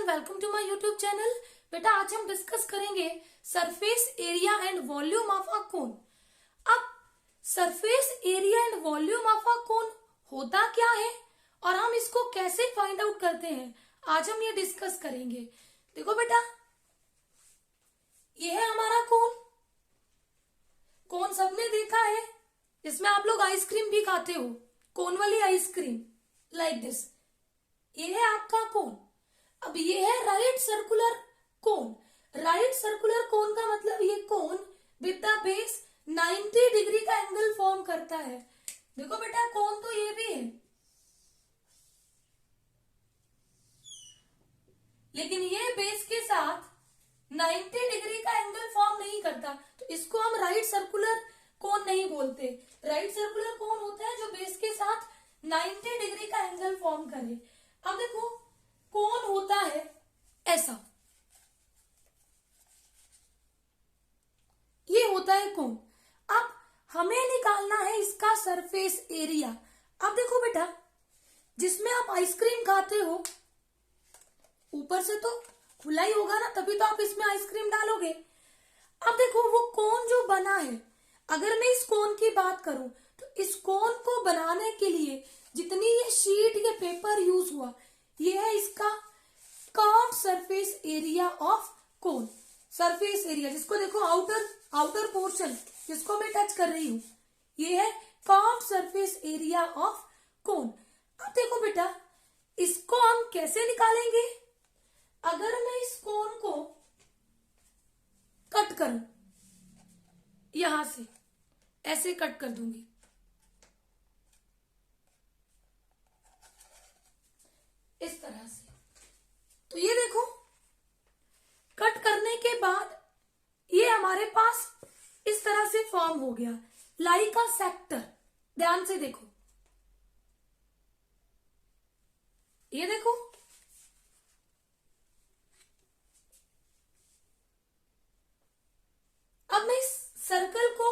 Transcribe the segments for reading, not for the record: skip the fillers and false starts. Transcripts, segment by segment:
Everyone, welcome to my YouTube channel. बेटा आज हम डिस्कस करेंगे surface area and volume of a cone. अब surface area and volume of a cone होता क्या है और हम इसको कैसे फाइंड आउट करते हैं, आज हम ये डिस्कस करेंगे। देखो बेटा, ये है हमारा कोन। कोन सबने देखा है, इसमें आप लोग आइसक्रीम भी खाते हो, कोन वाली आइसक्रीम, लाइक दिस। ये है आपका कोन। अब ये है right circular cone. Right circular cone का मतलब ये कोन विद द बेस 90 डिग्री का एंगल फॉर्म करता है। देखो बेटा, कोन तो ये भी है, लेकिन ये बेस के साथ 90 डिग्री का एंगल फॉर्म नहीं करता, तो इसको हम राइट सर्कुलर कोन नहीं बोलते। राइट सर्कुलर कोन होता है जो बेस के साथ 90 डिग्री का एंगल फॉर्म करे। अब देखो, कोन होता है ऐसा, ये होता है कोन। अब हमें निकालना है इसका सरफेस एरिया। अब देखो बेटा, जिसमें आप आइसक्रीम खाते हो, ऊपर से तो खुला ही होगा ना, तभी तो आप इसमें आइसक्रीम डालोगे। अब देखो, वो कोन जो बना है, अगर मैं इस कोन की बात करूं तो इस कोन को बनाने के लिए जितनी ये शीट या पेपर यूज हुआ, ये है इसका curved surface area of cone. Surface area जिसको देखो आउटर पोर्शन जिसको मैं टच कर रही हूं, ये है कर्व्ड सरफेस एरिया ऑफ कोन। अब देखो बेटा, इसको हम कैसे निकालेंगे? अगर मैं इस कोन को कट करूं, यहां से ऐसे कट कर दूंगी, इस तरह से, तो ये देखो, कट करने के बाद ये हमारे पास इस तरह से फॉर्म हो गया, लाइक अ सेक्टर। ध्यान से देखो, ये देखो, अब मैं इस सर्कल को,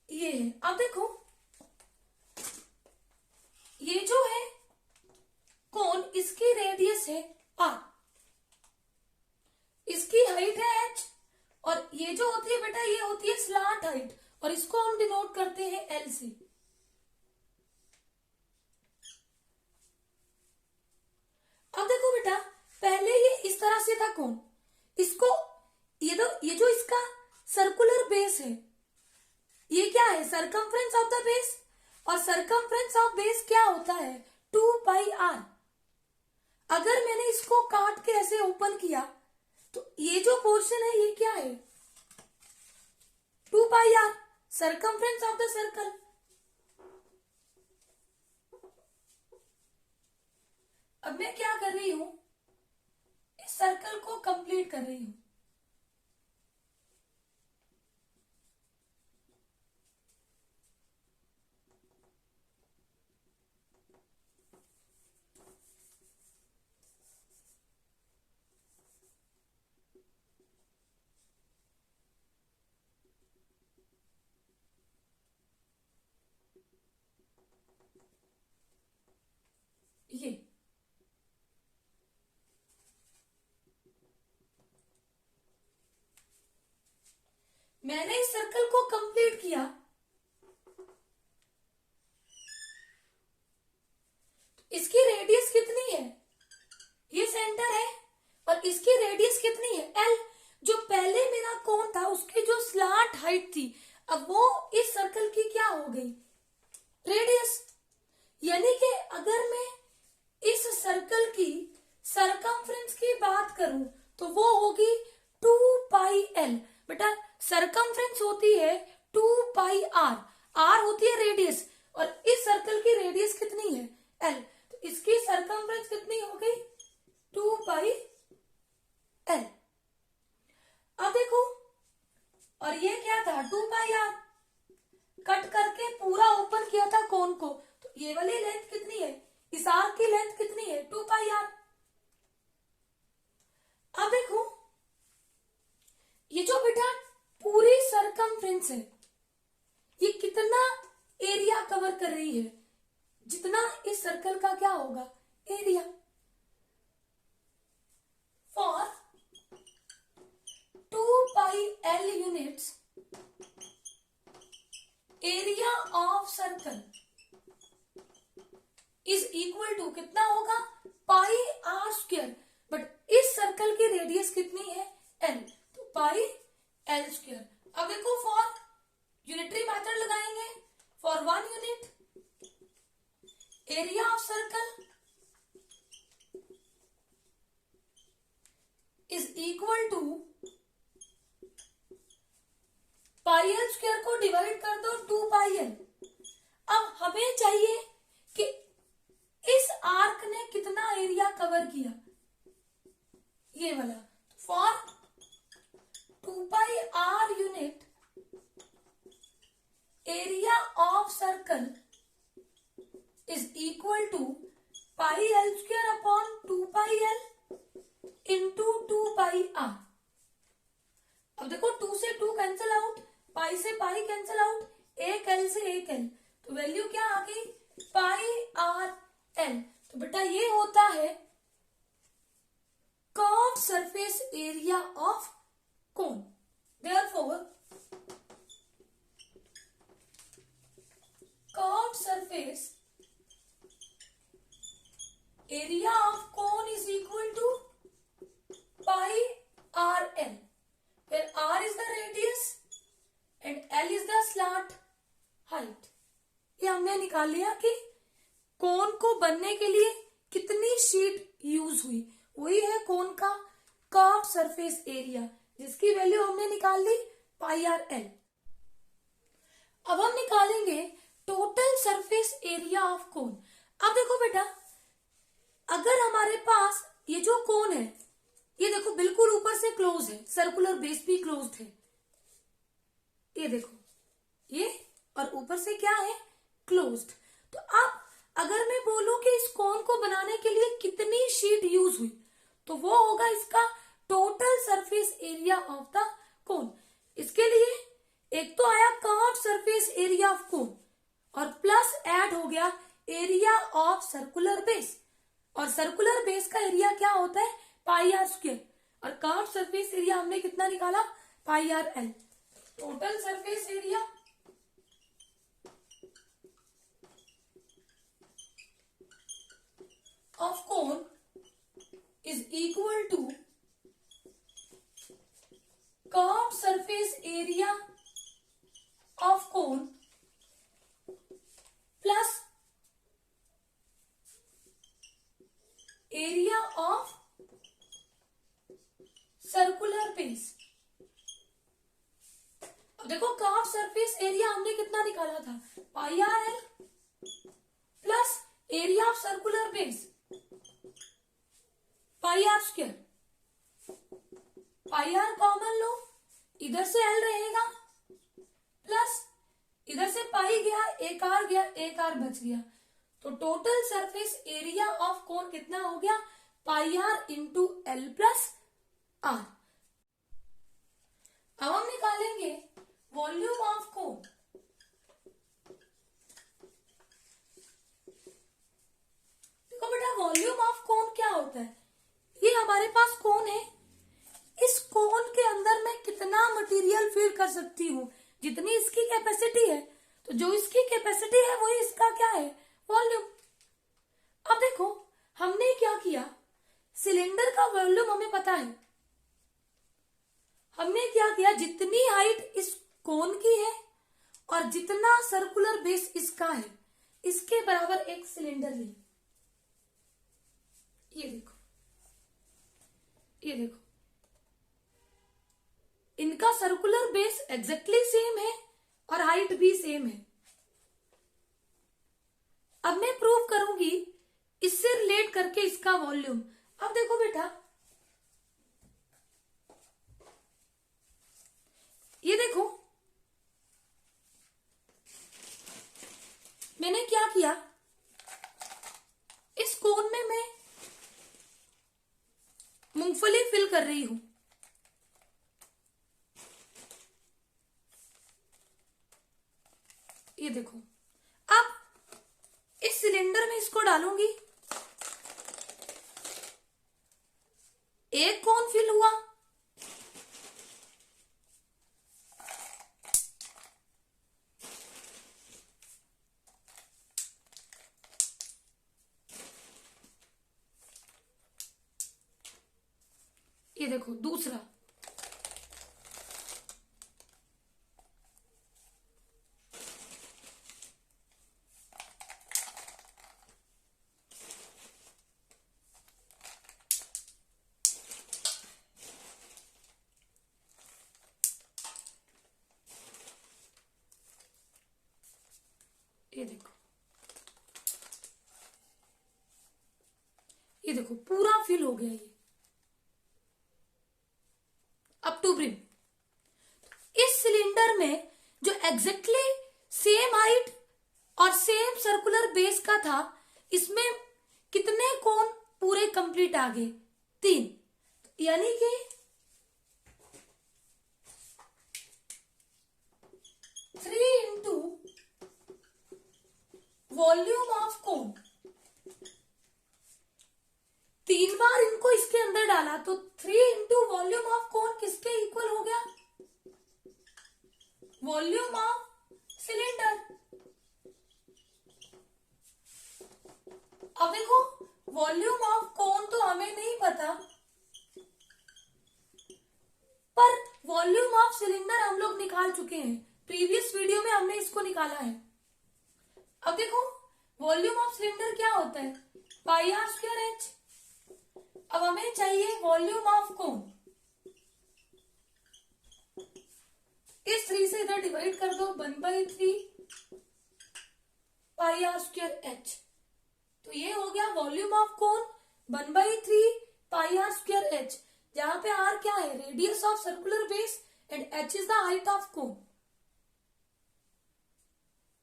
ये है, अब देखो, ये जो है कोन, इसकी रेडियस है r, इसकी हाइट है h, और ये जो होती है बेटा, ये होती है स्लांट हाइट, और इसको हम डिनोट करते हैं l से। अब देखो बेटा, पहले ये इस तरह से था कोन, इसको ये जो इसका सर्कुलर बेस है, ये क्या है? Circumference of the base. और सरकमफ्रेंस ऑफ बेस क्या होता है? 2 पाई r। अगर मैंने इसको काट के ऐसे ओपन किया तो ये जो पोर्शन है, ये क्या है? 2 पाई r, circumference of the circle. अब मैं क्या कर रही हूं? इस सर्कल को कंप्लीट कर रही हूं। ये मैंने इस सर्कल को कंप्लीट किया, इसकी रेडियस कितनी है? ये सेंटर है, और इसकी रेडियस कितनी है? l। जो पहले मेरा कोन था, उसकी जो स्लांट हाइट थी, अब वो इस सर्कल की क्या हो गई? रेडियस। यानी कि अगर मैं इस सर्कल की सरकमफ्रेंस की बात करूं तो वो होगी 2 पाई l। बेटा, सरकमफ्रेंस होती है 2 पाई r, r होती है रेडियस, और इस सर्कल की रेडियस कितनी है? l। तो इसकी सरकमफ्रेंस कितनी हो गई? 2 पाई l। अब देखो, और ये क्या था? 2 पाई r। कट करके पूरा ओपन किया था कोन को, तो ये वाली लेंथ कितनी है? इस आर्क की लेंथ कितनी है? 2 पाई r। अब देखो, ये जो बेटा पूरी सरकमफ्रेंस है, ये कितना एरिया कवर कर रही है? जितना इस सर्कल का क्या होगा? Area. For 2 pi L units area of circle is equal to कितना होगा, पाई आर स्क्वायर। बट इस सर्कल की रेडियस कितनी है, एल, तो पाई एल स्क्वायर। अब देखो फॉर यूनिटरी मेथड लगाएंगे, for 1 unit area of circle is equal to pi L square को डिवाइड कर दो 2 पाई एल। अब हमें चाहिए कि इस आर्क ने कितना एरिया कवर किया, ये वाला। For 2 pi r unit area of circle is equal to pi L square upon 2 pi L into 2 pi r. अब देखो 2 से 2 कैंसिल आउट, पाई से पाई कैंसिल आउट, एक एल से एक एल, तो वैल्यू क्या आ गई, पाई आर एल। तो बेटा ये होता है curved surface area of cone. Therefore curved surface area of cone is equal to pi r L, where r is the radius and l is the slant height। ये हमने निकाल लिया कि कोन को बनने के लिए कितनी शीट यूज हुई, वही है कोन का कर्व्ड सरफेस एरिया, जिसकी वैल्यू हमने निकाल ली पाई आर एल। अब हम निकालेंगे टोटल सरफेस एरिया ऑफ कोन। अब देखो बेटा, अगर हमारे पास ये जो कोन है, ये देखो बिल्कुल ऊपर से क्लोज है, सर्कुलर बेस भी क्लोज्ड है, ये देखो ये, और ऊपर से क्या है, क्लोज्ड। तो अब अगर मैं बोलूं कि इस कोन को बनाने के लिए कितनी शीट यूज हुई, तो वो होगा इसका total surface area of the cone. इसके लिए एक तो आया curved surface area of cone, और प्लस ऐड हो गया एरिया ऑफ सर्कुलर बेस, और सर्कुलर बेस का एरिया क्या होता है, पाई आर स्क्वायर, और कर्व्ड सरफेस एरिया हमने कितना निकाला, pi r l. Total surface area of cone is equal to curved surface area of cone plus area of circular base। अब देखो कर्व्ड सरफेस एरिया हमने कितना निकाला था, pi r l plus area of circular base pi r square. Pi r common लो, इधर से L रहेगा, प्लस इधर से पाई गया, एक आर गया, एक आर बच गया, तो total surface area of cone कितना हो गया, pi r into l plus r. अब हम निकालेंगे वॉल्यूम ऑफ कोन। देखो बेटा, वॉल्यूम ऑफ कोन क्या होता है, ये हमारे पास कोन है, इस कोन के अंदर मैं कितना मटेरियल फिल कर सकती हूँ, जितनी इसकी कैपेसिटी है, तो जो इसकी कैपेसिटी है वही इसका क्या है, वॉल्यूम। अब देखो हमने क्या किया, सिलेंडर का वॉल्यूम हमें पता है, हमने क्या किया, जितनी हाइट इस कोन की है और जितना सर्कुलर बेस इसका है, इसके बराबर एक सिलेंडर लिया। ये देखो, ये देखो, इनका सर्कुलर बेस एग्जैक्टली सेम है और हाइट भी सेम है। अब मैं प्रूव करूंगी इससे रिलेट करके इसका वॉल्यूम। अब देखो बेटा, ये देखो मैंने क्या किया, इस कोन में मैं मूंगफली फिल कर रही हूं, ये देखो। अब इस सिलेंडर में इसको डालूंगी, ये देखो दूसरा, ये देखो, ये देखो पूरा फिल हो गया ये अप टू ब्रिम। इस सिलेंडर में जो एग्जैक्टली सेम हाइट और सेम सर्कुलर बेस का था, इसमें कितने कोन पूरे कंप्लीट आ गए? 3, यानी कि 3 इंटू वॉल्यूम ऑफ कोन। 3 बार इनको इसके अंदर डाला तो 3 इंटू वॉल्यूम ऑफ कोन किसके इक्वल हो गया? Volume of cylinder. अब देखो वॉल्यूम ऑफ कोन तो हमें नहीं पता, पर वॉल्यूम ऑफ सिलेंडर हम लोग निकाल चुके हैं, प्रीवियस वीडियो में हमने इसको निकाला है। अब देखो वॉल्यूम ऑफ सिलेंडर क्या होता है? Pi r square H. अब हमें चाहिए वॉल्यूम ऑफ कोन। इस 3 से इधर डिवाइड कर दो, 1/3 पाई आर स्क्वायर एच। तो ये हो गया volume of cone 1/3 pi r square H, जहां पे आर क्या है? Radius of circular base and H is the height of cone.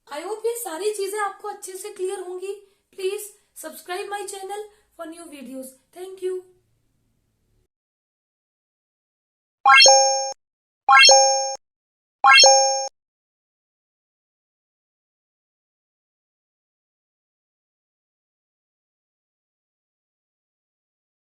I hope ये सारी चीजें आपको अच्छे से क्लियर होंगी। Please subscribe my channel for new videos. Thank you.